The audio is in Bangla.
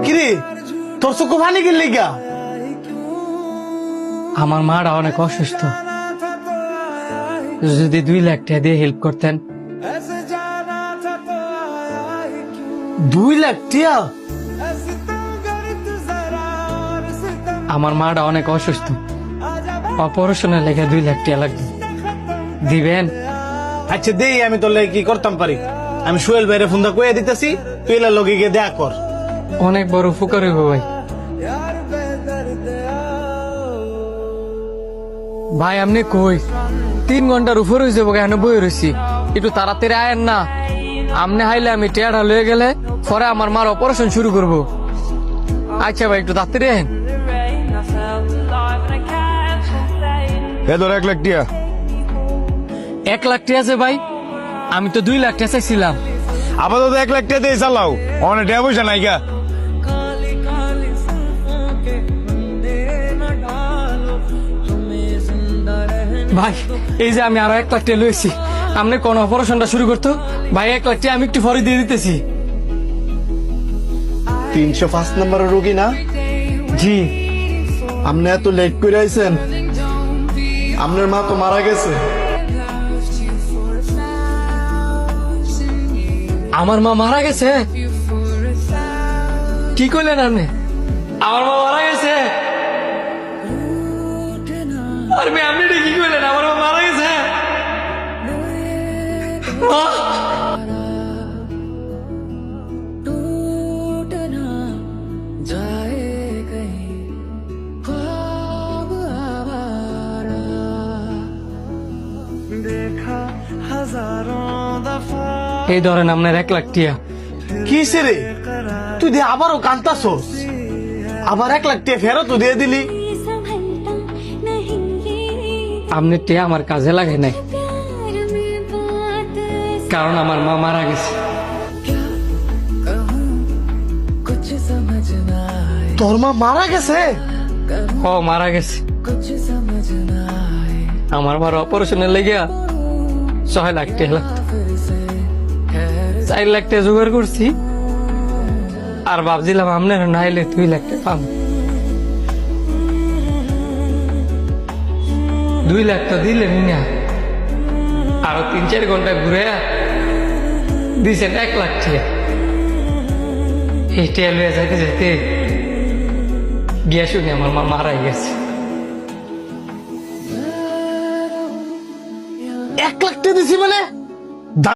কিরে তোর চোখে পানি গেলি গা? আমার মারা অনেক অসুস্থ, যদি 2 লাখ টাকা দিয়ে হেল্প করতেন। 2 লাখ টিয়া? আমার মাটা অনেক অসুস্থ, অপারেশনের লেগে 2 লাখ টাকা লাগবে, দিবেন? আচ্ছা দেই, আমি তোর লাগে কি করতাম পারি। আমি সোহেল ভাইরে ফোনটা কয়ে দিতেছি, তুই এলার লগে গিয়ে দেখা কর। অনেক বড় উপকার হইব ভাই। ভাই আপনি কই? 3 ঘন্টার উপর হয়ে যাবো, কেন বই রয়েছি, একটু তাড়াতাড়ি আয়েন না। আপনি হাইলে আমি টেয়ারা লয়ে গেলে পরে আমার মার অপারেশন শুরু করব। আচ্ছা ভাই, একটু তাড়াতাড়ি আয়েন। এ ধর 1 লাখ টিয়া। 1 লাখ টাকা আছে ভাই? আমি তো 2 লাখ টাকা চাইছিলাম। আপাতত 1 লাখ টিয়া দিয়ে চালাও, অনেক টাকা পয়সা নাই গা। ভাই এই যে আমি আরো 1 লাখ টাকা লয়েছি, আপনি কোন অপারেশনটা শুরু করতো ভাই? 1 লাখ টাকা আমি একটু পরে দিয়ে দিতেছি। 305 নম্বরের রোগী না? জি। আপনি এত লেট করে আইছেন, আপনার মা তো মারা গেছে। আমার মা মারা গেছে? কি করলেন আপনি? আমার মা মারা গেছে? আর আপনি এটা কি করলেন? আমার মা মারা গেছে? মা! এই ধরেন আপনার 1 লাখ টিয়া। কি রে তুই দিয়ে আবারও কান্তাছস? আবার 1 লাখ টাকা ফেরত দিয়ে দিলি? আপনি টিয়া আমার কাজে লাগে নাই, কারণ আমার মা মারা গেছে। তোর মা মারা গেছে? ও মারা গেছে। আমার মার অপারেশনের লেগে 6 লাখ টাকা লাগতো, 4 লাখ টাকা জোগাড় করছি, আর ভাবছিলাম আপনার নাইলে 2 লাখ টাকা পাবো। 2 লাখ তো দিলেন না, আরো 3-4 ঘন্টা ঘুরে দিয়েছেন 1 লাখ টাকা। এই টেল হয়ে যাইতে যাইতে গিয়া শুনি আমার মা মারাই গেছে।